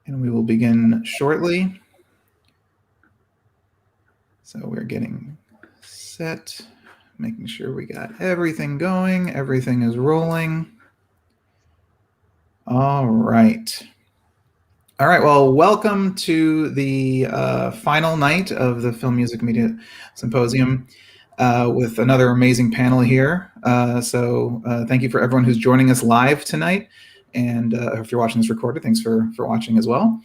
And we will begin shortly. So we're getting set, making sure we got everything going. Everything is rolling. All right. All right. Well, welcome to the final night of the Film Music Media Symposium with another amazing panel here. So thank you for everyone who's joining us live tonight. And if you're watching this recorded, thanks for watching as well.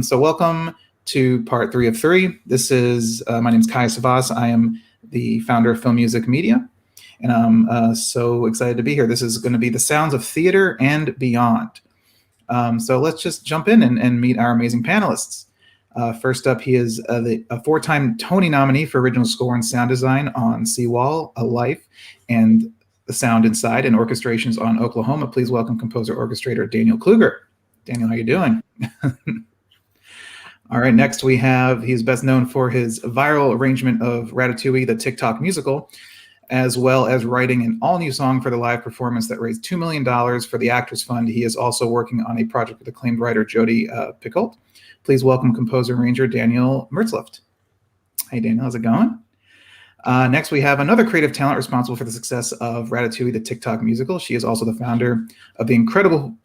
So welcome to part 3 of 3. This is, my name is Savas. I am the founder of Film Music Media. And I'm so excited to be here. This is going to be the sounds of theater and beyond. So let's just jump in and meet our amazing panelists. First up, he is a 4-time Tony nominee for original score and sound design on Seawall, A Life, and The Sound Inside, and orchestrations on Oklahoma. Please welcome composer-orchestrator Daniel Kluger. Daniel, how you doing? All right, next we have, he's best known for his viral arrangement of Ratatouille, the TikTok musical, as well as writing an all-new song for the live performance that raised $2 million for the Actors Fund. He is also working on a project with acclaimed writer Jody Picoult. Please welcome composer and arranger Daniel Mertzluft. Hey, Daniel, how's it going? Next, we have another creative talent responsible for the success of Ratatouille, the TikTok musical. She is also the founder of the incredible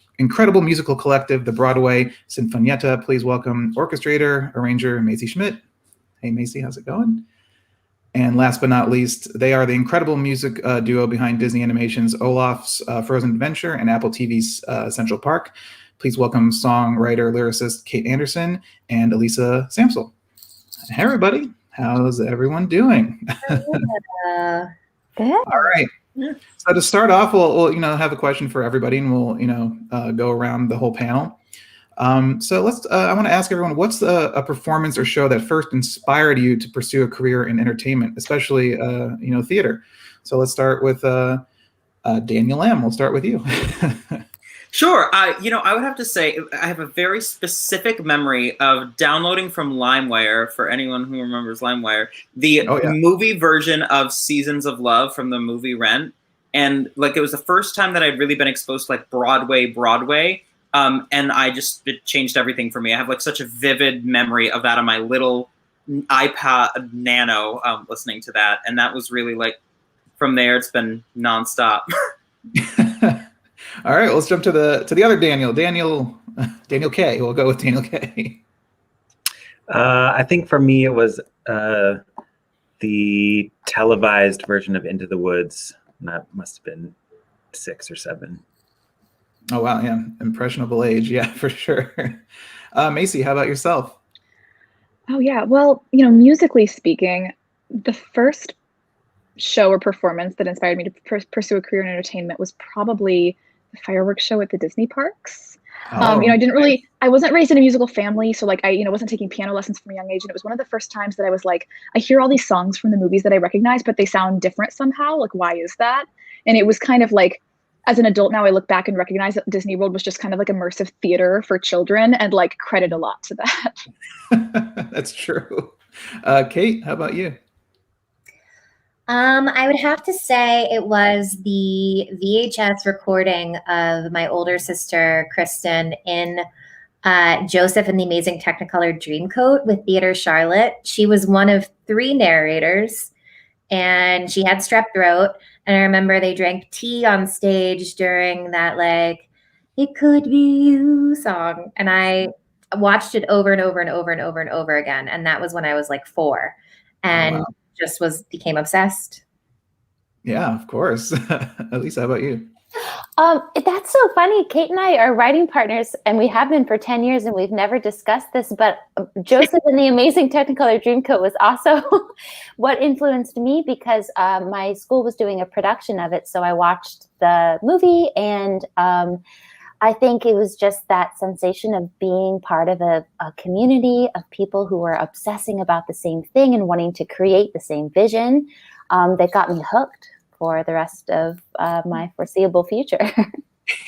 musical collective, the Broadway Sinfonietta. Please welcome orchestrator, arranger Macy Schmidt. Hey, Macy, how's it going? And last but not least, they are the incredible music duo behind Disney Animation's Olaf's Frozen Adventure and Apple TV's Central Park. Please welcome songwriter, lyricist Kate Anderson and Elisa Samsel. Hey, everybody. How's everyone doing? Good. All right. So to start off, we'll have a question for everybody, and we'll go around the whole panel. So let's. I want to ask everyone, what's a performance or show that first inspired you to pursue a career in entertainment, especially theater? So let's start with Daniel Lamb. We'll start with you. Sure. I would have to say I have a very specific memory of downloading from LimeWire, for anyone who remembers LimeWire, the movie version of Seasons of Love from the movie Rent. And it was the first time that I'd really been exposed to Broadway. And it changed everything for me. I have such a vivid memory of that on my little iPod Nano listening to that. And that was really from there, it's been nonstop. All right, let's jump to the other Daniel K. We'll go with Daniel K. I think for me it was the televised version of Into the Woods. That must have been 6 or 7. Oh wow, yeah, impressionable age, yeah, for sure. Macy, how about yourself? Oh yeah, well, musically speaking, the first show or performance that inspired me to pursue a career in entertainment was probably the fireworks show at the Disney parks. I wasn't raised in a musical family, so I wasn't taking piano lessons from a young age, and it was one of the first times that I was I hear all these songs from the movies that I recognize, but they sound different somehow. Why is that? And it was kind of as an adult now, I look back and recognize that Disney World was just kind of immersive theater for children, and credit a lot to that. That's true. Kate, how about you? I would have to say it was the VHS recording of my older sister, Kristen, in Joseph and the Amazing Technicolor Dreamcoat with Theater Charlotte. She was one of 3 narrators, and she had strep throat. And I remember they drank tea on stage during that, "It Could Be You" song. And I watched it over and over and over and over and over again. And that was when I was 4. And wow. just became obsessed. Yeah, of course. Elisa, how about you? That's so funny. Kate and I are writing partners, and we have been for 10 years, and we've never discussed this, but Joseph and the Amazing Technicolor Dreamcoat was also what influenced me, because my school was doing a production of it. So I watched the movie, and I think it was just that sensation of being part of a community of people who were obsessing about the same thing and wanting to create the same vision that got me hooked for the rest of my foreseeable future.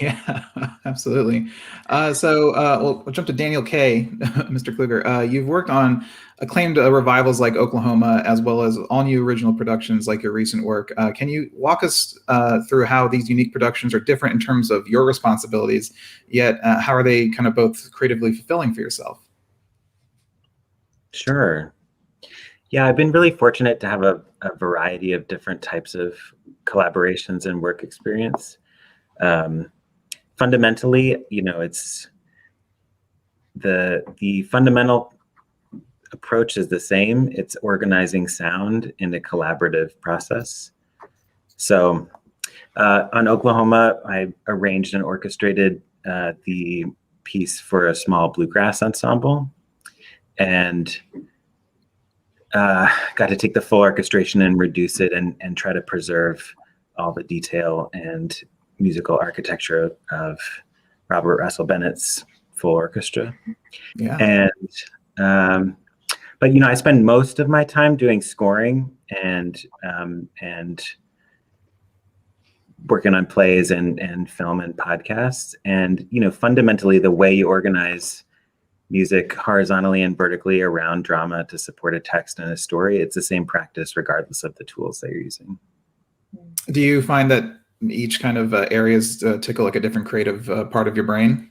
Yeah, absolutely. We'll jump to Daniel K., Mr. Kluger. You've worked on acclaimed revivals like Oklahoma, as well as all new original productions like your recent work. Can you walk us through how these unique productions are different in terms of your responsibilities, yet how are they kind of both creatively fulfilling for yourself? Sure. Yeah, I've been really fortunate to have a variety of different types of collaborations and work experience. Fundamentally, it's the fundamental approach is the same. It's organizing sound in a collaborative process. So on Oklahoma, I arranged and orchestrated the piece for a small bluegrass ensemble, and got to take the full orchestration and reduce it and try to preserve all the detail and musical architecture of Robert Russell Bennett's full orchestra. Yeah. And but I spend most of my time doing scoring and working on plays and film and podcasts. And fundamentally, the way you organize music horizontally and vertically around drama to support a text and a story, it's the same practice regardless of the tools that you're using. Do you find that each kind of areas tickle like a different creative part of your brain?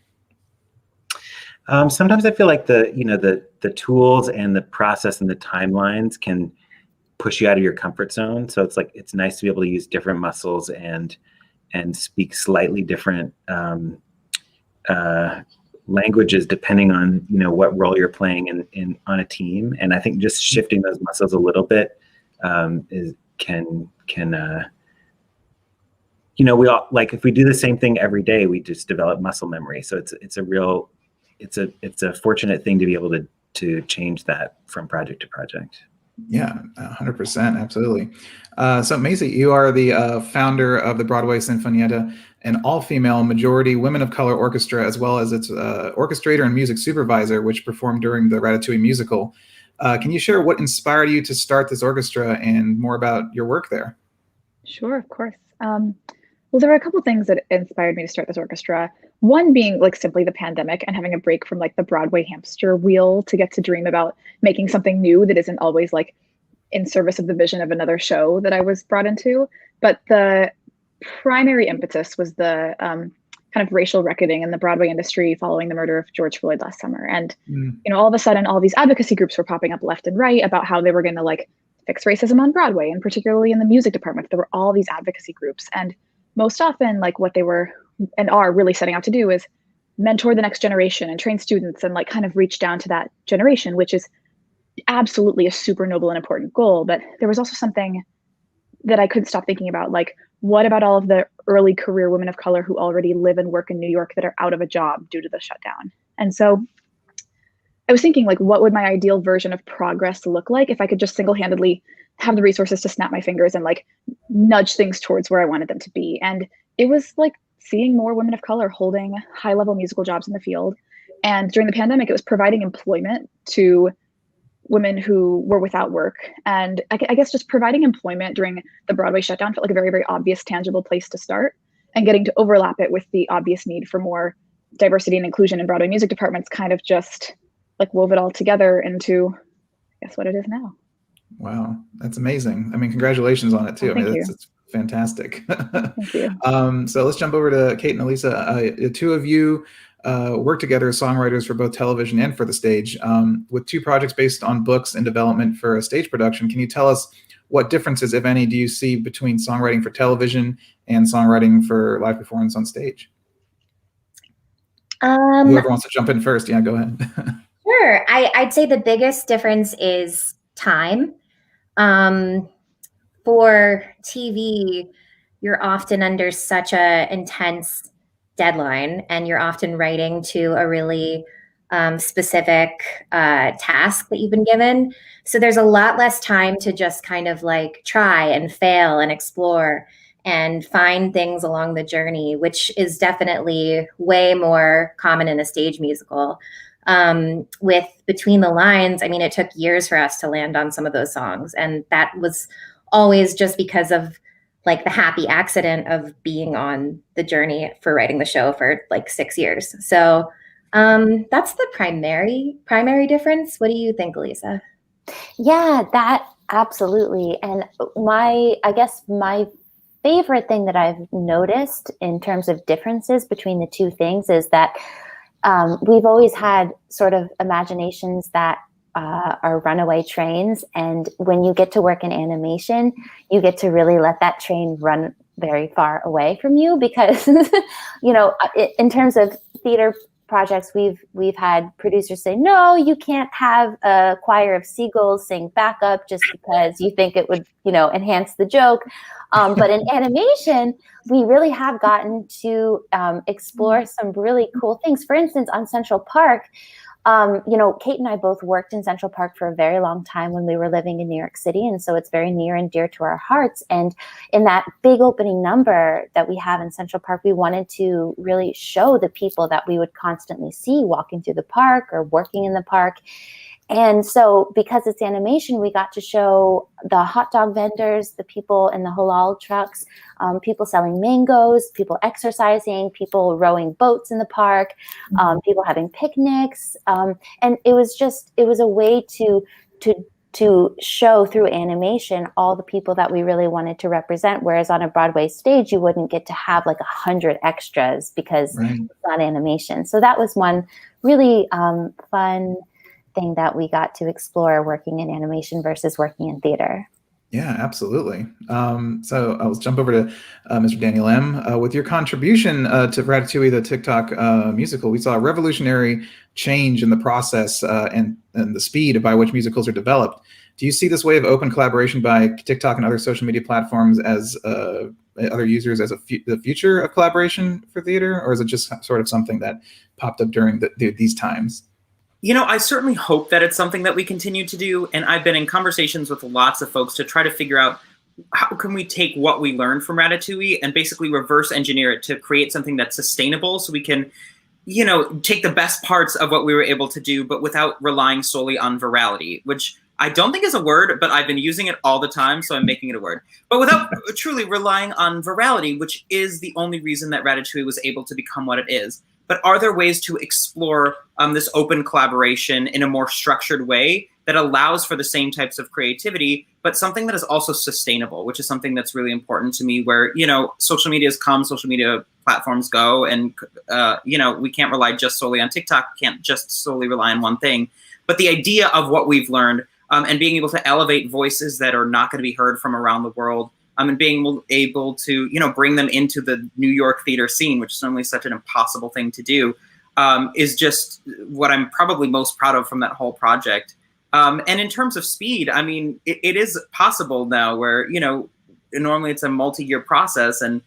Sometimes I feel like the tools and the process and the timelines can push you out of your comfort zone. So it's nice to be able to use different muscles and speak slightly different languages depending on what role you're playing in on a team. And I think just shifting those muscles a little bit can we all, like, if we do the same thing every day, we just develop muscle memory. So it's a fortunate thing to be able to change that from project to project. Yeah, 100%, absolutely. So Maisie, you are the founder of the Broadway Sinfonietta, an all-female, majority women of color orchestra, as well as its orchestrator and music supervisor, which performed during the Ratatouille musical. Can you share what inspired you to start this orchestra and more about your work there? Sure, of course. Well, there were a couple things that inspired me to start this orchestra. One being like simply the pandemic and having a break from like the Broadway hamster wheel to get to dream about making something new that isn't always like in service of the vision of another show that I was brought into. But the primary impetus was the kind of racial reckoning in the Broadway industry following the murder of George Floyd last summer. And, all of a sudden, all these advocacy groups were popping up left and right about how they were going to like fix racism on Broadway, and particularly in the music department. There were all these advocacy groups. And most often, like what they were and are really setting out to do is mentor the next generation and train students and like kind of reach down to that generation, which is absolutely a super noble and important goal. But there was also something that I couldn't stop thinking about, like, what about all of the early career women of color who already live and work in New York that are out of a job due to the shutdown? And so I was thinking, like, what would my ideal version of progress look like if I could just single-handedly have the resources to snap my fingers and like nudge things towards where I wanted them to be? And it was like seeing more women of color holding high-level musical jobs in the field. And during the pandemic, it was providing employment to women who were without work. And I guess just providing employment during the Broadway shutdown felt like a very, very obvious, tangible place to start. And getting to overlap it with the obvious need for more diversity and inclusion in Broadway music departments kind of just like wove it all together into, I guess, what it is now. Wow, that's amazing. I mean, congratulations on it too. Thank you. It's fantastic. Thank you. So let's jump over to Kate and Elisa. The two of you work together as songwriters for both television and for the stage. With two projects based on books in development for a stage production, can you tell us what differences, if any, do you see between songwriting for television and songwriting for live performance on stage? Whoever wants to jump in first, yeah, go ahead. Sure. I'd say the biggest difference is time. For TV, you're often under such a intense deadline, and you're often writing to a really specific task that you've been given. So there's a lot less time to just kind of like try and fail and explore and find things along the journey, which is definitely way more common in a stage musical. With Between the Lines, I mean, it took years for us to land on some of those songs. And that was always just because of like the happy accident of being on the journey for writing the show for like 6 years. So that's the primary difference. What do you think, Elisa? Yeah, that absolutely. And I guess my favorite thing that I've noticed in terms of differences between the two things is that we've always had sort of imaginations that are runaway trains. And when you get to work in animation, you get to really let that train run very far away from you, because, you know, in terms of theater projects, we've had producers say, no, you can't have a choir of seagulls sing backup just because you think it would, you know, enhance the joke. But in animation, we really have gotten to explore some really cool things. For instance, on Central Park, you know, Kate and I both worked in Central Park for a very long time when we were living in New York City. And so it's very near and dear to our hearts. And in that big opening number that we have in Central Park, we wanted to really show the people that we would constantly see walking through the park or working in the park. And so because it's animation, we got to show the hot dog vendors, the people in the halal trucks, people selling mangoes, people exercising, people rowing boats in the park, people having picnics. And it was a way to show through animation all the people that we really wanted to represent. Whereas on a Broadway stage, you wouldn't get to have like 100 extras because it's not animation. So that was one really fun thing that we got to explore working in animation versus working in theater. Yeah, absolutely. So I'll jump over to Mr. Daniel M. With your contribution to Ratatouille, the TikTok musical, we saw a revolutionary change in the process and the speed by which musicals are developed. Do you see this way of open collaboration by TikTok and other social media platforms as other users as the future of collaboration for theater, or is it just sort of something that popped up during these times? You know, I certainly hope that it's something that we continue to do. And I've been in conversations with lots of folks to try to figure out how can we take what we learned from Ratatouille and basically reverse engineer it to create something that's sustainable, so we can, you know, take the best parts of what we were able to do, but without relying solely on virality, which I don't think is a word, but I've been using it all the time, so I'm making it a word. But without truly relying on virality, which is the only reason that Ratatouille was able to become what it is. But are there ways to explore this open collaboration in a more structured way that allows for the same types of creativity, but something that is also sustainable, which is something that's really important to me, where, you know, social media's come, social media platforms go, and, you know, we can't rely just solely on TikTok, can't just solely rely on one thing. But the idea of what we've learned and being able to elevate voices that are not going to be heard from around the world, and being able to, you know, bring them into the New York theater scene, which is normally such an impossible thing to do, is just what I'm probably most proud of from that whole project. And in terms of speed, I mean, it is possible now where, you know, normally it's a multi-year process, and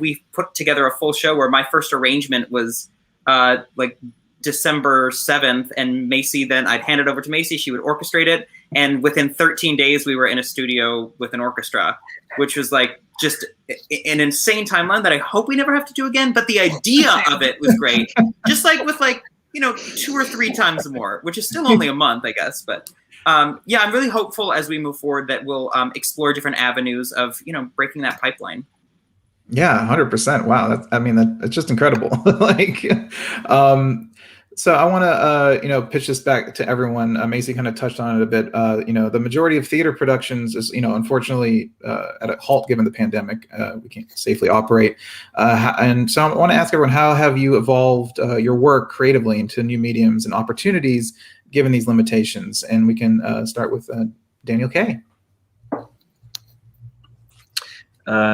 we've put together a full show where my first arrangement was like December 7th, and Macy, then I'd hand it over to Macy, she would orchestrate it. And within 13 days, we were in a studio with an orchestra, which was like just an insane timeline that I hope we never have to do again. But the idea of it was great. Just like with like, you know, 2 or 3 times more, which is still only a month, I guess. But yeah, I'm really hopeful as we move forward that we'll explore different avenues of, you know, breaking that pipeline. Yeah, 100%. Wow. That's just incredible. Like, so I want to, you know, pitch this back to everyone. Macy kind of touched on it a bit. You know, the majority of theater productions is, you know, unfortunately at a halt given the pandemic. We can't safely operate. And so I want to ask everyone, how have you evolved your work creatively into new mediums and opportunities given these limitations? And we can start with Daniel K.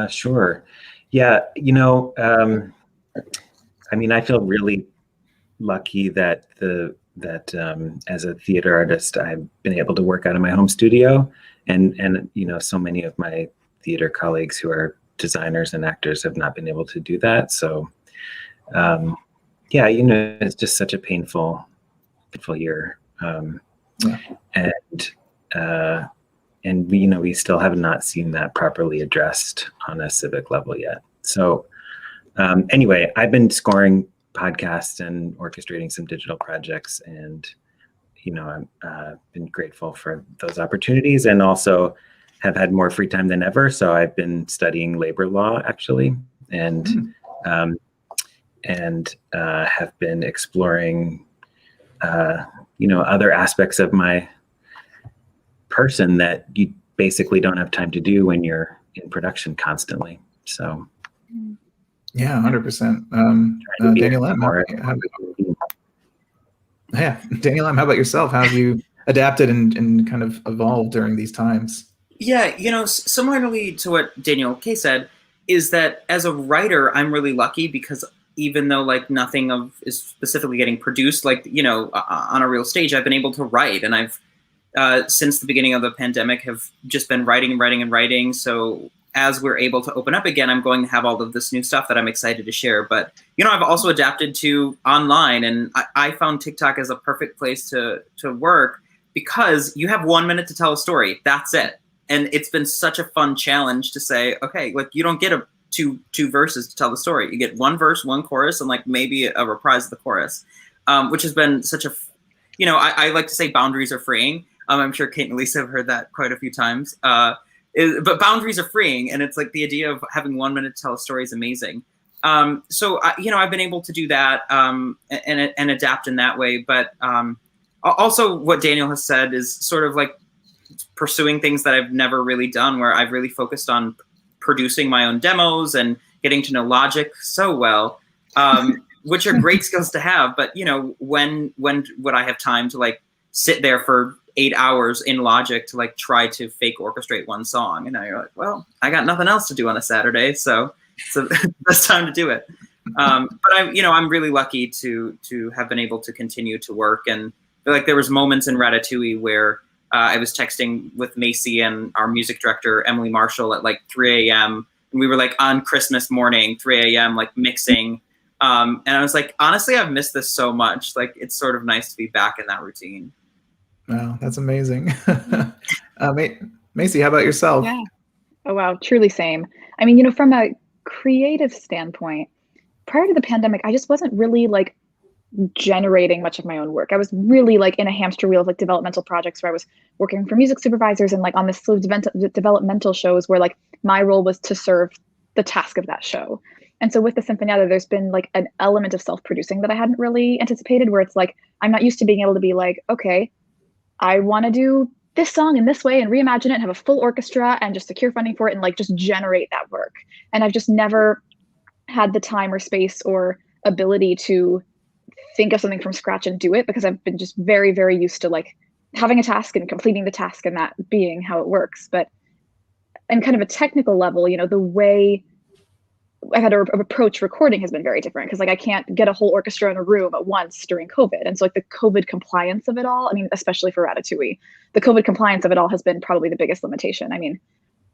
Sure. Yeah, you know, I mean, I feel really lucky that as a theater artist, I've been able to work out of my home studio, and you know, so many of my theater colleagues who are designers and actors have not been able to do that. So, yeah, you know, it's just such a painful year, and you know, we still have not seen that properly addressed on a civic level yet. So, anyway, I've been scoring podcasts and orchestrating some digital projects, and you know, I'm been grateful for those opportunities, and also have had more free time than ever. So I've been studying labor law, actually, and have been exploring, other aspects of my person that you basically don't have time to do when you're in production constantly. So, yeah, 100%. Daniel M. Daniel M., how about yourself? How have you adapted and kind of evolved during these times? Yeah, similarly to what Daniel K said, is that as a writer, I'm really lucky because even though like nothing is specifically getting produced, like, on a real stage, I've been able to write, and I've since the beginning of the pandemic have just been writing and writing and writing. So as we're able to open up again, I'm going to have all of this new stuff that I'm excited to share. But, I've also adapted to online, and I found TikTok as a perfect place to work because you have 1 minute to tell a story. That's it. And it's been such a fun challenge to say, okay, like you don't get two verses to tell the story. You get one verse, one chorus, and like maybe a reprise of the chorus, which has been such a, I like to say boundaries are freeing. I'm sure Kate and Lisa have heard that quite a few times. But boundaries are freeing, and it's like the idea of having 1 minute to tell a story is amazing. So I've been able to do that and adapt in that way. But also, what Daniel has said is sort of like pursuing things that I've never really done, where I've really focused on producing my own demos and getting to know Logic so well, which are great skills to have. But when would I have time to like sit there for 8 hours in Logic to like try to fake orchestrate one song? And now you're like, well, I got nothing else to do on a Saturday, so it's the best time to do it. But I'm really lucky to have been able to continue to work. And I feel like there was moments in Ratatouille where I was texting with Macy and our music director, Emily Marshall, at like 3 a.m. And we were like on Christmas morning, 3 a.m., like mixing. And I was like, honestly, I've missed this so much. Like, it's sort of nice to be back in that routine. Wow, that's amazing. Macy, how about yourself? Yeah. Oh, wow. Truly same. I mean, from a creative standpoint, prior to the pandemic, I just wasn't really like generating much of my own work. I was really like in a hamster wheel of like developmental projects where I was working for music supervisors and like on this slew of developmental shows where like my role was to serve the task of that show. And so with the Sinfonietta, there's been like an element of self-producing that I hadn't really anticipated, where it's like, I'm not used to being able to be like, okay, I want to do this song in this way and reimagine it and have a full orchestra and just secure funding for it and like just generate that work. And I've just never had the time or space or ability to think of something from scratch and do it, because I've been just very, very used to like having a task and completing the task and that being how it works. But in kind of a technical level, the way I've had to approach recording has been very different, because like I can't get a whole orchestra in a room at once during COVID. And so like the COVID compliance of it all, I mean, especially for Ratatouille, the COVID compliance of it all has been probably the biggest limitation. I mean,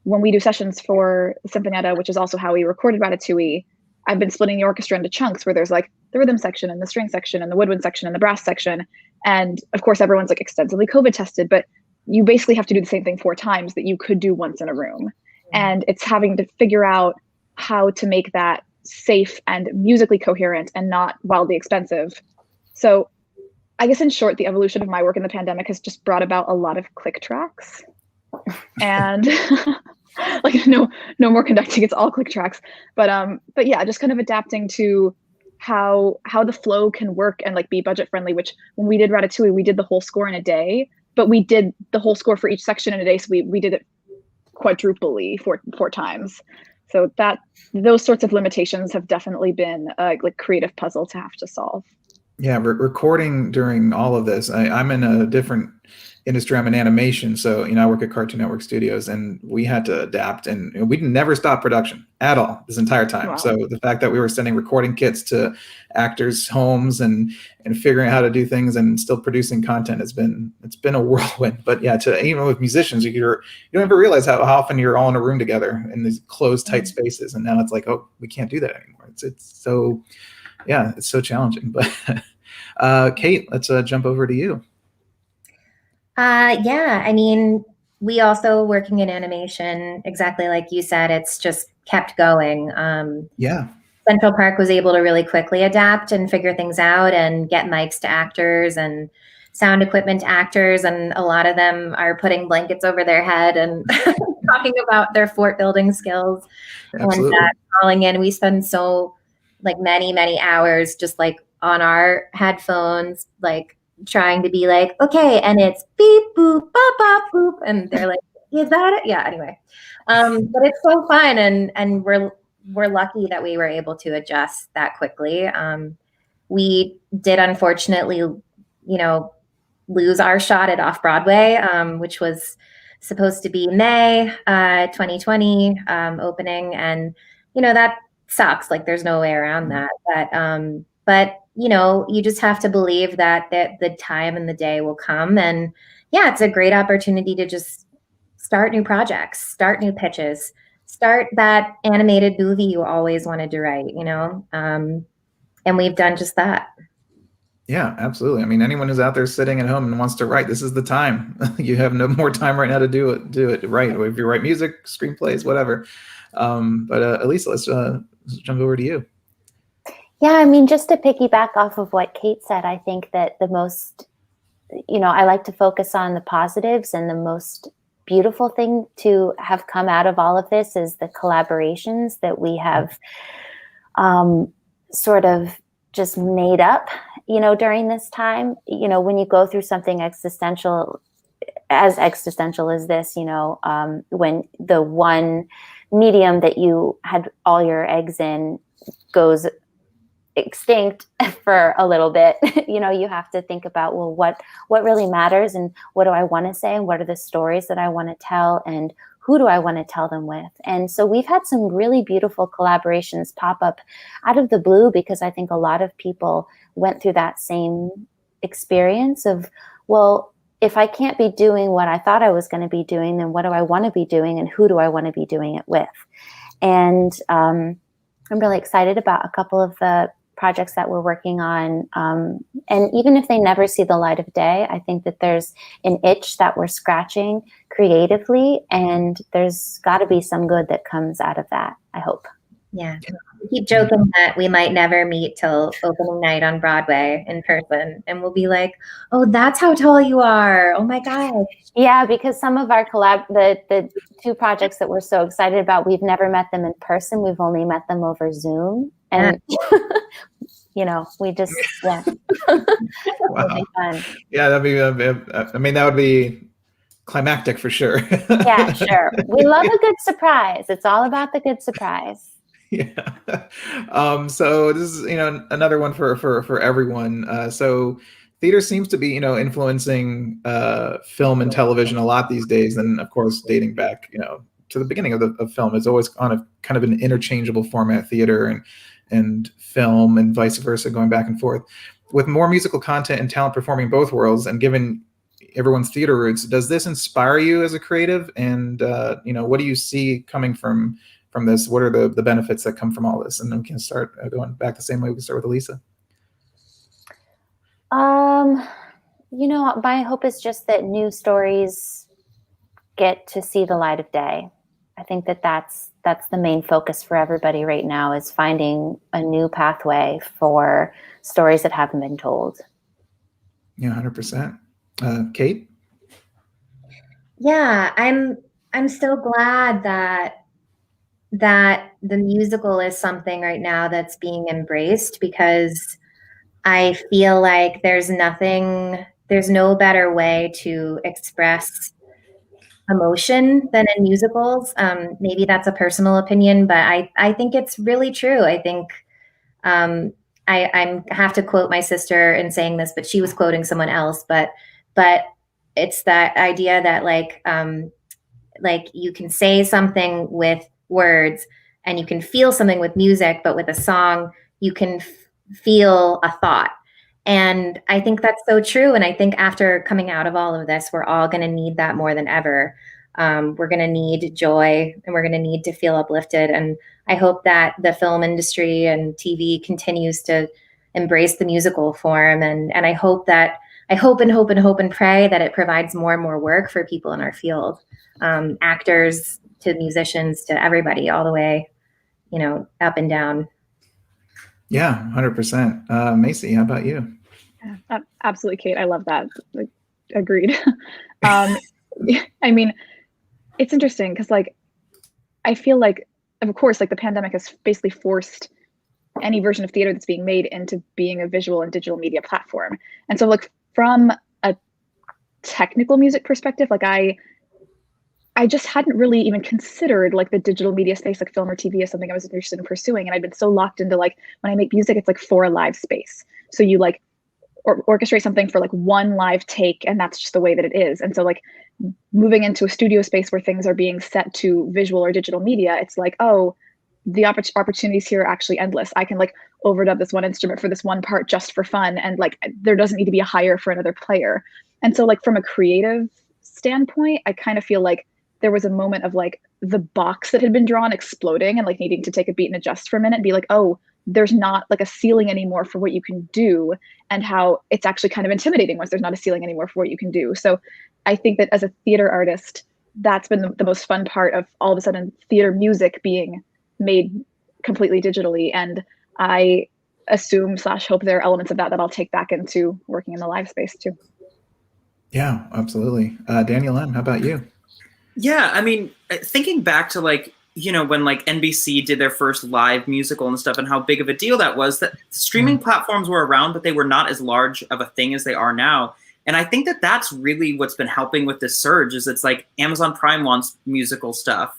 when we do sessions for the Sinfonietta, which is also how we recorded Ratatouille, I've been splitting the orchestra into chunks where there's like the rhythm section and the string section and the woodwind section and the brass section. And of course, everyone's like extensively COVID tested, but you basically have to do the same thing 4 times that you could do once in a room. And it's having to figure out how to make that safe and musically coherent and not wildly expensive. So I guess in short, the evolution of my work in the pandemic has just brought about a lot of click tracks and like no more conducting, it's all click tracks. But yeah, just kind of adapting to how the flow can work and like be budget friendly, which when we did Ratatouille, we did the whole score in a day, but we did the whole score for each section in a day. So we did it quadruply four times. So those sorts of limitations have definitely been a like creative puzzle to have to solve. Yeah, recording during all of this, I'm in a different industry. I'm in animation, so I work at Cartoon Network Studios, and we had to adapt, and we never stopped production at all this entire time. Wow. So the fact that we were sending recording kits to actors' homes and figuring out how to do things and still producing content it's been a whirlwind. But yeah, even with musicians, you don't ever realize how often you're all in a room together in these closed, tight spaces, and now it's like, oh, we can't do that anymore. It's so. Yeah, it's so challenging. But Kate, let's jump over to you. Yeah, I mean, we also working in animation, exactly like you said, it's just kept going. Yeah. Central Park was able to really quickly adapt and figure things out and get mics to actors and sound equipment to actors. And a lot of them are putting blankets over their head and talking about their fort building skills. Absolutely. And calling in. We spend so like many hours just like on our headphones, like trying to be like, okay, and it's beep boop bop bop boop, and they're like, is that it? Yeah. Anyway, but it's so fun, and we're lucky that we were able to adjust that quickly. We did unfortunately, lose our shot at Off Broadway, which was supposed to be May 2020 opening, and that sucks. Like there's no way around that. But you just have to believe that the time and the day will come, and yeah, it's a great opportunity to just start new projects, start new pitches, start that animated movie you always wanted to write. And we've done just that. Yeah, absolutely. I mean, anyone who's out there sitting at home and wants to write, this is the time. You have no more time right now to do it right. If you write music, screenplays, whatever. But Elisa, let's jump over to you. Yeah, I mean, just to piggyback off of what Kate said, I think that the most, I like to focus on the positives, and the most beautiful thing to have come out of all of this is the collaborations that we have sort of just made up, during this time. When you go through something as existential as this, when the one medium that you had all your eggs in goes extinct for a little bit, you have to think about, well, what really matters, and what do I want to say, and what are the stories that I want to tell, and who do I want to tell them with? And so we've had some really beautiful collaborations pop up out of the blue, because I think a lot of people went through that same experience of, well, if I can't be doing what I thought I was going to be doing, then what do I want to be doing, and who do I want to be doing it with? And I'm really excited about a couple of the projects that we're working on. And even if they never see the light of day, I think that there's an itch that we're scratching creatively, and there's got to be some good that comes out of that, I hope. Yeah. We keep joking that we might never meet till opening night on Broadway in person, and we'll be like, oh, that's how tall you are. Oh my God. Yeah, because some of our the two projects that we're so excited about, we've never met them in person. We've only met them over Zoom. And, we just, yeah. Wow. Yeah, that'd be, that would be climactic for sure. Yeah, sure. We love a good surprise. It's all about the good surprise. Yeah. So this is, another one for everyone. So theater seems to be, influencing film and television a lot these days. And of course, dating back, to the beginning of film, it's always on a kind of an interchangeable format, theater and film, and vice versa, going back and forth. With more musical content and talent performing both worlds, and given everyone's theater roots, does this inspire you as a creative? And what do you see coming from this? What are the benefits that come from all this? And then we can start going back the same way we start with Elisa. My hope is just that new stories get to see the light of day. I think that that's the main focus for everybody right now, is finding a new pathway for stories that haven't been told. Yeah, 100%. Kate? Yeah, I'm so glad that the musical is something right now that's being embraced, because I feel like there's no better way to express emotion than in musicals. Maybe that's a personal opinion, but I think it's really true. I think I have to quote my sister in saying this, but she was quoting someone else. But it's that idea that like you can say something with words, and you can feel something with music, but with a song, you can feel a thought. And I think that's so true. And I think after coming out of all of this, we're all going to need that more than ever. We're going to need joy, and we're going to need to feel uplifted. And I hope that the film industry and TV continues to embrace the musical form. And I hope and pray that it provides more and more work for people in our field, actors to musicians to everybody, all the way, up and down. Yeah, 100%. Macy, how about you? Absolutely, Kate. I love that. Like, agreed. I mean, it's interesting because like I feel like, of course, like the pandemic has basically forced any version of theater that's being made into being a visual and digital media platform. And so like from a technical music perspective, like I just hadn't really even considered like the digital media space, like film or TV, as something I was interested in pursuing. And I'd been so locked into like when I make music, it's like for a live space. So you like orchestrate something for like one live take, and that's just the way that it is. And so like moving into a studio space where things are being set to visual or digital media, it's like, oh, the opportunities here are actually endless. I can like overdub this one instrument for this one part just for fun, and like there doesn't need to be a hire for another player. And so like from a creative standpoint, I kind of feel like there was a moment of like the box that had been drawn exploding and like needing to take a beat and adjust for a minute and be like, oh, there's not like a ceiling anymore for what you can do, and how it's actually kind of intimidating once there's not a ceiling anymore for what you can do. So I think that as a theater artist, that's been the most fun part of all of a sudden theater music being made completely digitally. And I assume / hope there are elements of that I'll take back into working in the live space too. Yeah, absolutely. Daniel M., how about you? Yeah, I mean, thinking back to like, you know, when like NBC did their first live musical and stuff and how big of a deal that was, that streaming platforms were around, but they were not as large of a thing as they are now. And I think that that's really what's been helping with this surge is it's like Amazon Prime wants musical stuff.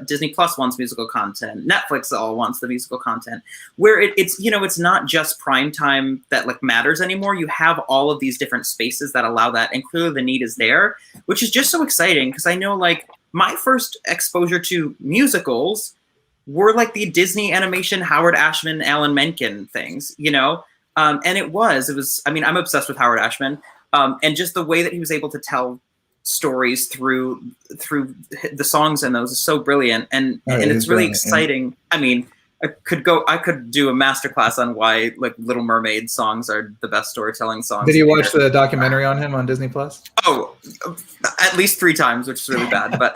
Disney Plus wants musical content. Netflix all wants the musical content, where it's, you know, it's not just prime time that like matters anymore. You have all of these different spaces that allow that. And clearly the need is there, which is just so exciting. Cause I know like my first exposure to musicals were like the Disney animation, Howard Ashman, Alan Menken things, you know? And it was, I mean, I'm obsessed with Howard Ashman. And just the way that he was able to tell stories through the songs in those is so brilliant, and it's really exciting. Yeah. I mean, I could do a masterclass on why like Little Mermaid songs are the best storytelling songs. Did you watch the documentary on him on Disney Plus? Oh, at least 3 times, which is really bad, but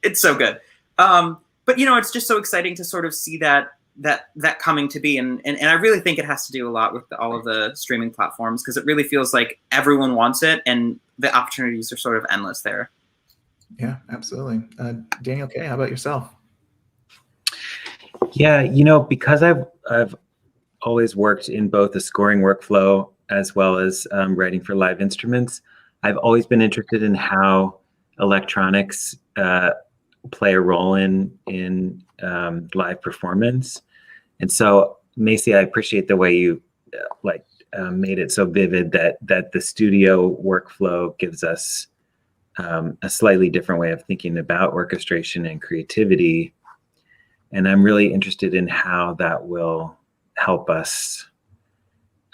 it's so good. But you know, it's just so exciting to sort of see that coming to be, and I really think it has to do a lot with all of the streaming platforms, because it really feels like everyone wants it and the opportunities are sort of endless there. Yeah, absolutely. Daniel K., how about yourself? Yeah, you know, because I've always worked in both the scoring workflow as well as writing for live instruments, I've always been interested in how electronics play a role in live performance. And so, Macy, I appreciate the way you made it so vivid that the studio workflow gives us a slightly different way of thinking about orchestration and creativity. And I'm really interested in how that will help us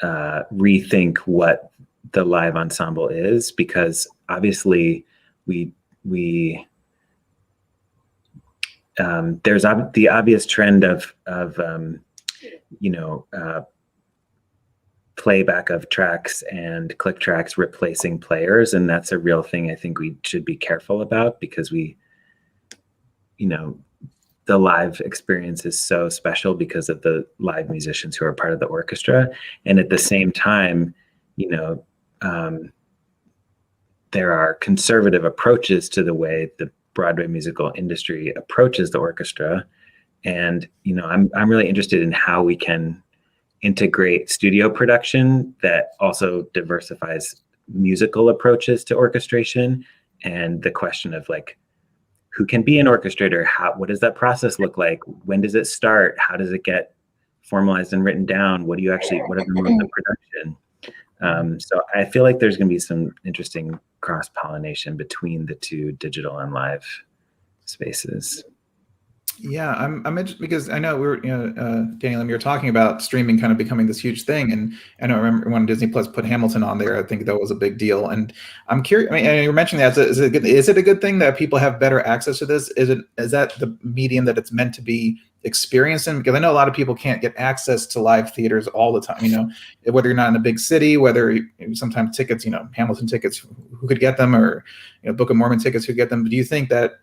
rethink what the live ensemble is, because obviously there's the obvious trend of playback of tracks and click tracks replacing players, and that's a real thing I think we should be careful about, because the live experience is so special because of the live musicians who are part of the orchestra. And at the same time, there are conservative approaches to the way the Broadway musical industry approaches the orchestra. And, I'm really interested in how we can integrate studio production that also diversifies musical approaches to orchestration, and the question of who can be an orchestrator? What does that process look like? When does it start? How does it get formalized and written down? What are the modes of production? So I feel like there's going to be some interesting cross-pollination between the two digital and live spaces. Yeah, I'm interested because I know we were, Daniel, you were talking about streaming kind of becoming this huge thing, and I remember when Disney Plus put Hamilton on there, I think that was a big deal. And I'm curious. I mean, and you were mentioning that is it a good thing that people have better access to this? Is that the medium that it's meant to be experienced in? Because I know a lot of people can't get access to live theaters all the time. Whether you're not in a big city, whether sometimes tickets, Hamilton tickets, who could get them, or Book of Mormon tickets, who get them. But do you think that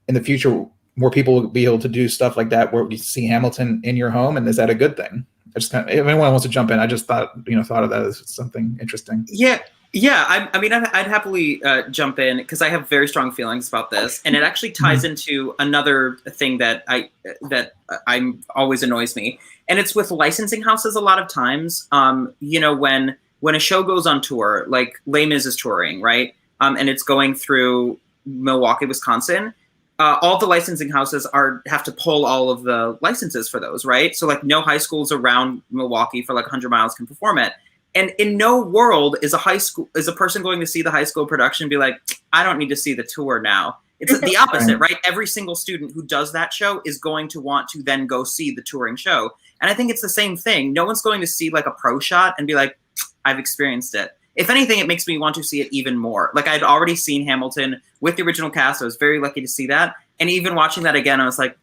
in the future more people will be able to do stuff like that, where you see Hamilton in your home, and is that a good thing? I just if anyone wants to jump in, I just thought of that as something interesting. Yeah, Yeah, I mean, I'd happily jump in because I have very strong feelings about this, and it actually ties into another thing that I'm always annoys me, and it's with licensing houses. A lot of times, you know, when a show goes on tour, like Les Mis is touring, right, and it's going through Milwaukee, Wisconsin. All the licensing houses have to pull all of the licenses for those, right? So like no high schools around Milwaukee for like 100 miles can perform it. And in no world is a person going to see the high school production and be like, I don't need to see the tour now. It's the opposite, right? Every single student who does that show is going to want to then go see the touring show. And I think it's the same thing. No one's going to see like a pro shot and be like, I've experienced it. If anything, it makes me want to see it even more. Like I'd already seen Hamilton with the original cast. I was very lucky to see that. And even watching that again, I was like,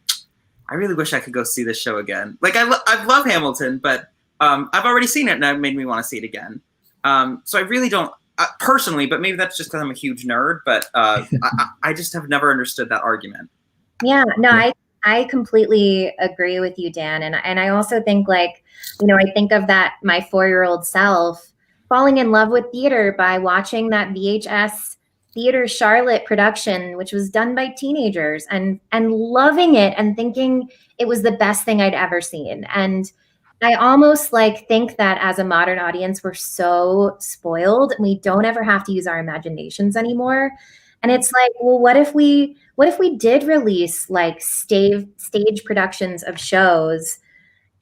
I really wish I could go see this show again. Like I love Hamilton, but I've already seen it and it made me want to see it again. So I really don't personally, but maybe that's just because I'm a huge nerd, but I just have never understood that argument. Yeah, no, I completely agree with you, Dan. And I also think like, you know, I think of that, my 4-year-old self falling in love with theater by watching that VHS Theater Charlotte production, which was done by teenagers and loving it and thinking it was the best thing I'd ever seen. And I almost like think that as a modern audience, we're so spoiled and we don't ever have to use our imaginations anymore. And it's like, well, what if we did release like stage productions of shows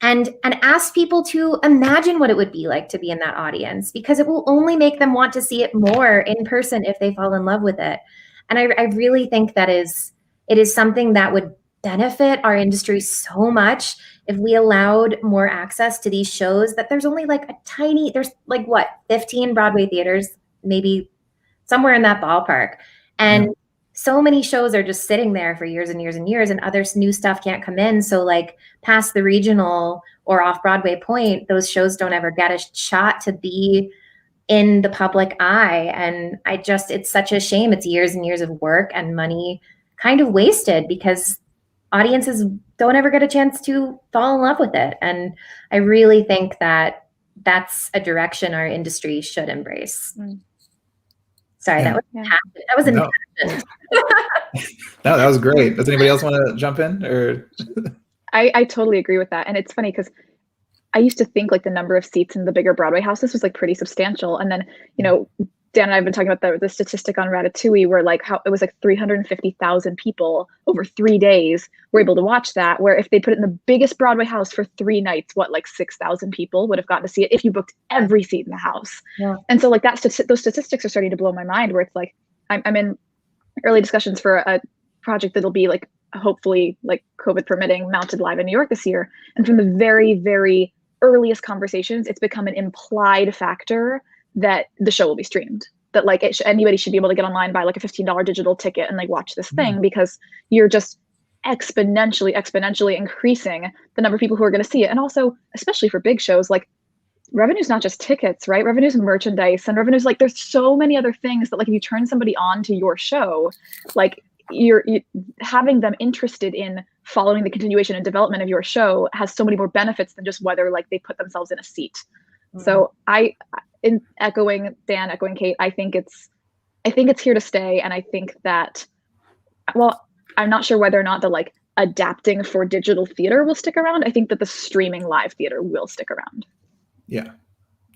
and ask people to imagine what it would be like to be in that audience, because it will only make them want to see it more in person if they fall in love with it. And I really think that it is something that would benefit our industry so much if we allowed more access to these shows. That there's only like there's like what, 15 Broadway theaters, maybe somewhere in that ballpark. And so many shows are just sitting there for years and years and years, and other new stuff can't come in. So like past the regional or off Broadway point, those shows don't ever get a shot to be in the public eye. And it's such a shame. It's years and years of work and money kind of wasted because audiences don't ever get a chance to fall in love with it. And I really think that that's a direction our industry should embrace. Sorry, that was impassioned. No, that was great. Does anybody else want to jump in? Or I totally agree with that. And it's funny because I used to think like the number of seats in the bigger Broadway houses was like pretty substantial. And then, you know, Dan and I have been talking about the statistic on Ratatouille where like how it was like 350,000 people over 3 days were able to watch that, where if they put it in the biggest Broadway house for 3 nights, what, like 6,000 people would have gotten to see it if you booked every seat in the house. Yeah. And so like those statistics are starting to blow my mind, where it's like I'm in early discussions for a project that'll be like hopefully, like COVID permitting, mounted live in New York this year. And from the very, very earliest conversations, it's become an implied factor that the show will be streamed, that like anybody should be able to get online, buy like a $15 digital ticket and like watch this thing, because you're just exponentially increasing the number of people who are going to see it. And also, especially for big shows, like revenue's not just tickets, right? Revenue's merchandise, and revenue's like, there's so many other things that like if you turn somebody on to your show, like you're having them interested in following the continuation and development of your show has so many more benefits than just whether like they put themselves in a seat. So in echoing Dan, echoing Kate, I think it's here to stay. And I think that, well, I'm not sure whether or not the like adapting for digital theater will stick around. I think that the streaming live theater will stick around. Yeah,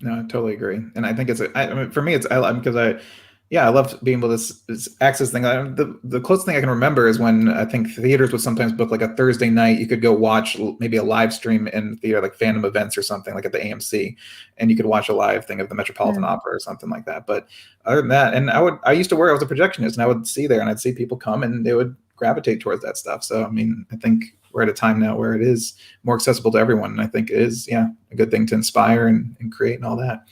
no, I totally agree. And I think I mean, for me, because I loved being able to access things. The closest thing I can remember is when I think theaters would sometimes book like a Thursday night. You could go watch maybe a live stream in theater, like Phantom Events or something, like at the AMC, and you could watch a live thing of the Metropolitan Opera or something like that. But other than that, and I used to work, I was a projectionist, and I would see there and I'd see people come and they would gravitate towards that stuff. So, I mean, I think we're at a time now where it is more accessible to everyone. And I think it is, a good thing to inspire and create and all that.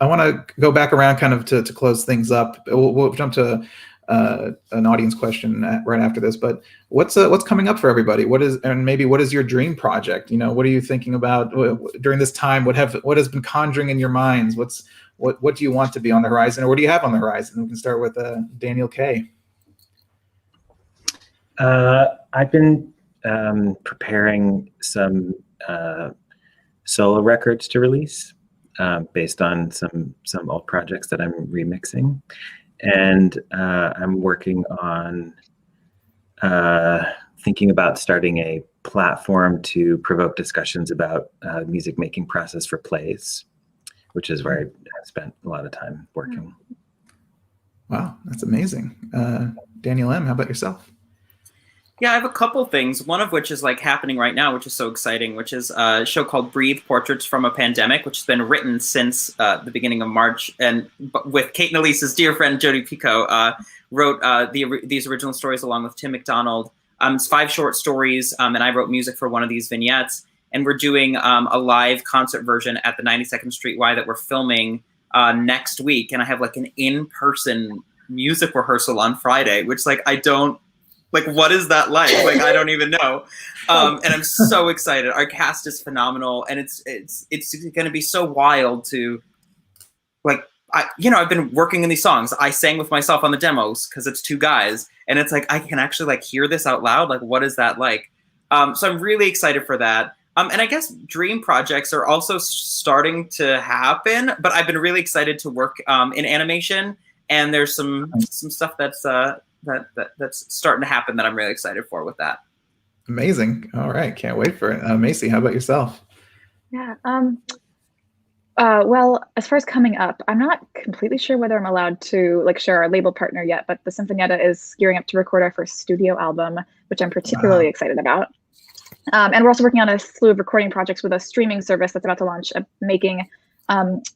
I want to go back around kind of to close things up. We'll jump to an audience question right after this. But what's coming up for everybody? What is your dream project? You know, what are you thinking about during this time? What has been conjuring in your minds? What do you want to be on the horizon, or what do you have on the horizon? We can start with Daniel K. I've been preparing some solo records to release. based on some old projects that I'm remixing. And I'm working on thinking about starting a platform to provoke discussions about music making process for plays, which is where I spent a lot of time working. Wow, that's amazing. Daniel M., how about yourself? Yeah, I have a couple things, one of which is like happening right now, which is so exciting, which is a show called Breathe, Portraits from a Pandemic, which has been written since the beginning of March. And with Kate and Elise's dear friend, Jodi Picoult, wrote these original stories along with Tim McDonald. It's 5 short stories, and I wrote music for one of these vignettes. And we're doing a live concert version at the 92nd Street Y that we're filming next week. And I have like an in-person music rehearsal on Friday, which what is that like? Like, I don't even know. And I'm so excited. Our cast is phenomenal. And it's going to be so wild to I've been working in these songs. I sang with myself on the demos because it's 2 guys. And it's like, I can actually like hear this out loud. Like, what is that like? So I'm really excited for that. And I guess dream projects are also starting to happen, but I've been really excited to work in animation. And there's some stuff that's starting to happen that I'm really excited for with that. Amazing. All right. Can't wait for it. Macy, how about yourself? Yeah. Well, as far as coming up, I'm not completely sure whether I'm allowed to share our label partner yet, but the Sinfonietta is gearing up to record our first studio album, which I'm particularly excited about. And we're also working on a slew of recording projects with a streaming service that's about to launch, making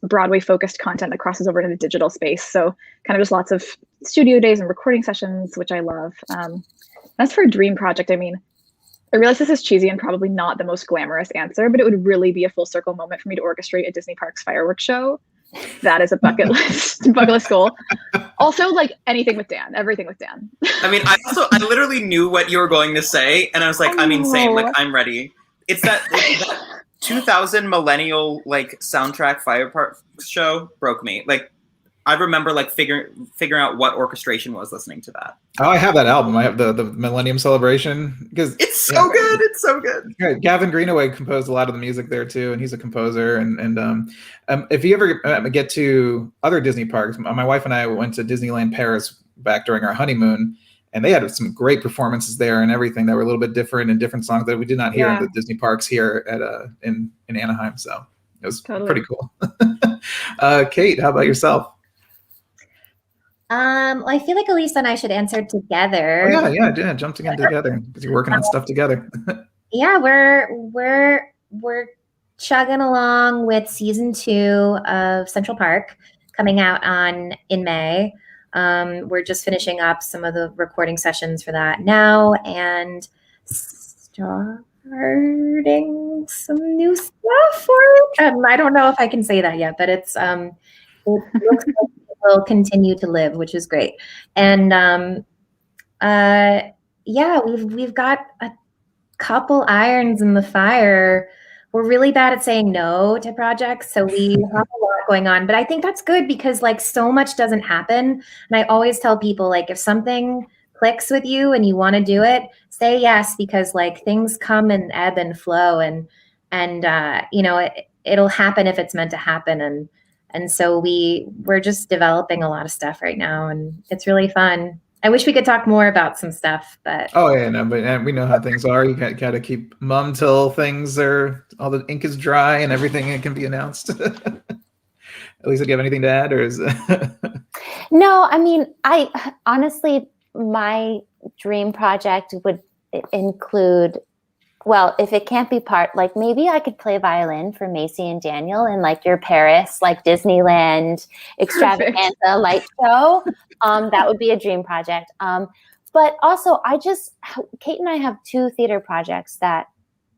Broadway focused content that crosses over into the digital space. So kind of just lots of studio days and recording sessions, which I love. As for a dream project, I mean, I realize this is cheesy and probably not the most glamorous answer, but it would really be a full circle moment for me to orchestrate a Disney Parks fireworks show. That is a bucket list goal. Also, like anything with Dan, everything with Dan. I mean, I literally knew what you were going to say, and I was like, I mean, same. Like, I'm ready. It's that 2000 millennial soundtrack fireworks show broke me. Like, I remember figuring out what orchestration was listening to that. Oh, I have that album. I have the Millennium Celebration because it's so good. It's so good. Gavin Greenaway composed a lot of the music there too, and he's a composer. And if you ever get to other Disney parks, my wife and I went to Disneyland Paris back during our honeymoon, and they had some great performances there and everything that were a little bit different and different songs that we did not hear in the Disney parks here at in Anaheim. So it was pretty cool. Kate, how about yourself? I feel like Elisa and I should answer together. Oh, yeah, jumping in together because you're working on stuff together. Yeah, we're chugging along with season 2 of Central Park coming out in May. We're just finishing up some of the recording sessions for that now and starting some new stuff for it. I don't know if I can say that yet, but it looks like will continue to live, which is great. And we've got a couple irons in the fire. We're really bad at saying no to projects, so we have a lot going on. But I think that's good because so much doesn't happen. And I always tell people if something clicks with you and you want to do it, say yes, because things come and ebb and flow, and it'll happen if it's meant to happen. And so we're just developing a lot of stuff right now, and it's really fun. I wish we could talk more about some stuff, but but we know how things are. You got to keep mum till all the ink is dry and everything can be announced. Elisa, do you have anything to add, or is? No, I mean, I honestly, my dream project would include. Well, if it can't be maybe I could play violin for Macy and Daniel in your Paris, Disneyland extravaganza light show. That would be a dream project. But also Kate and I have 2 theater projects that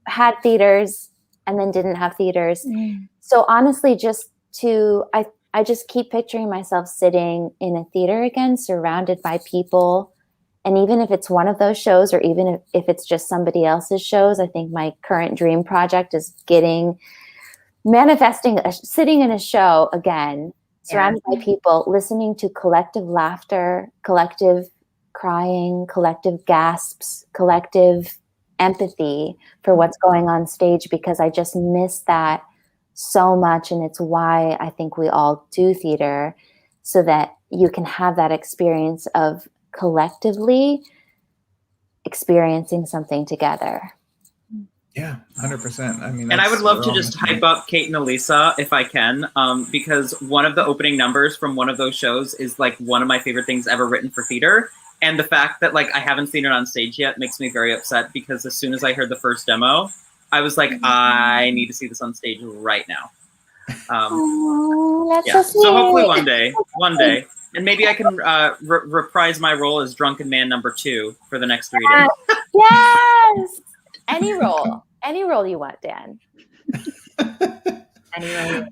had theaters and then didn't have theaters. Mm. So honestly, I just keep picturing myself sitting in a theater again, surrounded by people. And even if it's one of those shows, or even if it's just somebody else's shows, I think my current dream project is sitting in a show again, surrounded by people, listening to collective laughter, collective crying, collective gasps, collective empathy for what's going on stage, because I just miss that so much. And it's why I think we all do theater, so that you can have that experience of collectively experiencing something together. Yeah, 100%. I mean, and I would love to we're all just missing hype up Kate and Elisa if I can, because one of the opening numbers from one of those shows is like one of my favorite things ever written for theater. And the fact that like I haven't seen it on stage yet makes me very upset, because as soon as I heard the first demo, I was like, I need to see this on stage right now. That's Yeah. so sweet. So hopefully one day. And maybe I can reprise my role as Drunken Man #2 for the next reading. Yes. Any role you want, Dan. Any role.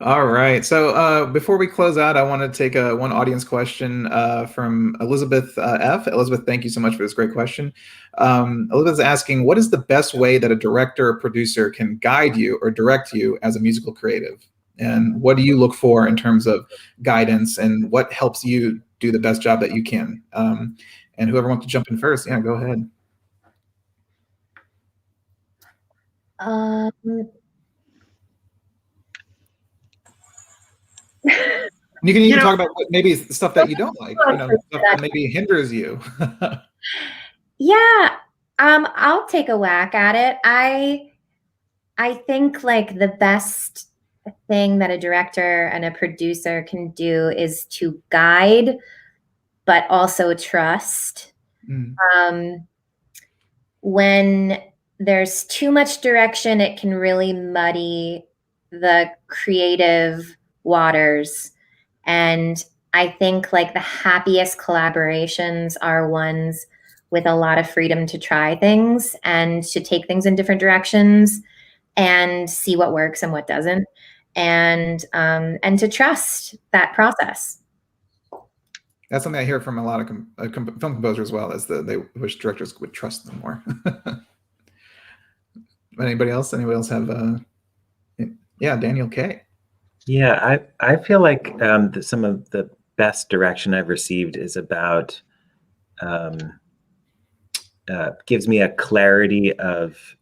All right. So before we close out, I want to take one audience question from Elizabeth F. Elizabeth, thank you so much for this great question. Elizabeth's asking, what is the best way that a director or producer can guide you or direct you as a musical creative? And what do you look for in terms of guidance, and what helps you do the best job that you can? And whoever wants to jump in first, yeah, go ahead. You can even talk about maybe stuff that you don't like, stuff that maybe hinders you. Yeah, I'll take a whack at it. I think like the best thing that a director and a producer can do is to guide, but also trust. When there's too much direction, it can really muddy the creative waters. And I think like the happiest collaborations are ones with a lot of freedom to try things and to take things in different directions and see what works and what doesn't, and to trust that process. That's something I hear from a lot of film composers as well, is that they wish directors would trust them more. Anybody else? Anybody else have? Yeah, Daniel K. Yeah, I feel like some of the best direction I've received is about gives me a clarity of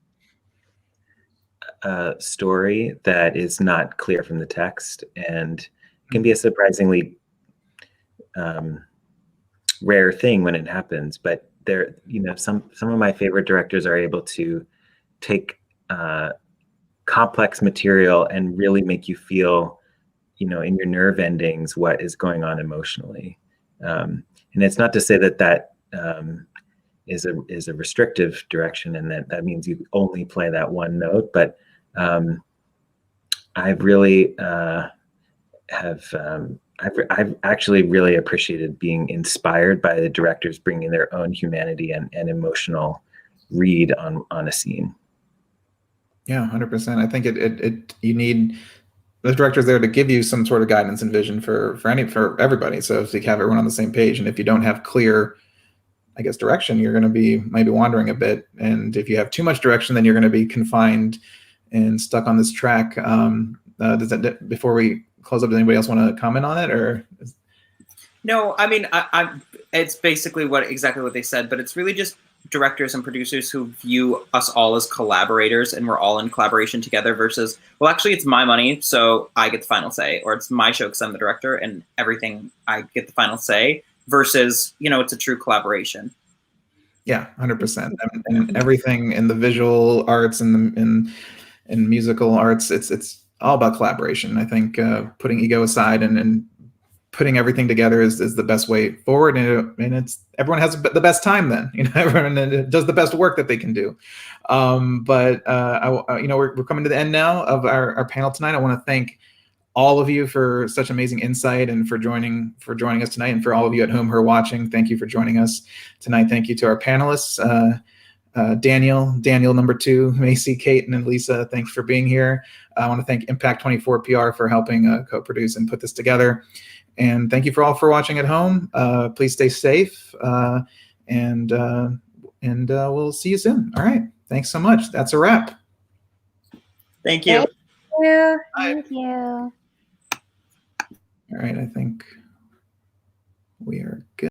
a story that is not clear from the text, and can be a surprisingly rare thing when it happens. But there, some of my favorite directors are able to take complex material and really make you feel, in your nerve endings, what is going on emotionally. And it's not to say that is a restrictive direction, and that means you only play that one note. But I've really I've actually really appreciated being inspired by the directors bringing their own humanity and emotional read on a scene. Yeah, 100%. I think you need the directors there to give you some sort of guidance and vision for everybody. So if you have everyone on the same page, and if you don't have clear, I guess, direction, you're going to be maybe wandering a bit. And if you have too much direction, then you're going to be confined and stuck on this track. Before we close up, does anybody else want to comment on it, or? No, I mean, it's basically exactly what they said, but it's really just directors and producers who view us all as collaborators, and we're all in collaboration together, versus, well, actually it's my money, so I get the final say, or it's my show because I'm the director and everything, I get the final say, versus, it's a true collaboration. Yeah, 100%. And everything in the visual arts and in musical arts, it's all about collaboration. I think putting ego aside and putting everything together is the best way forward, and it's everyone has the best time then. Everyone does the best work that they can do. But we're coming to the end now of our panel tonight. I want to thank all of you for such amazing insight, and for joining us tonight, and for all of you at home who are watching, thank you for joining us tonight. Thank you to our panelists, Daniel #2, Macy, Kate, and Lisa. Thanks for being here. I want to thank Impact 24 PR for helping co-produce and put this together. And thank you all for watching at home. Please stay safe, and we'll see you soon. All right. Thanks so much. That's a wrap. Thank you. Thank you. All right. I think we are good.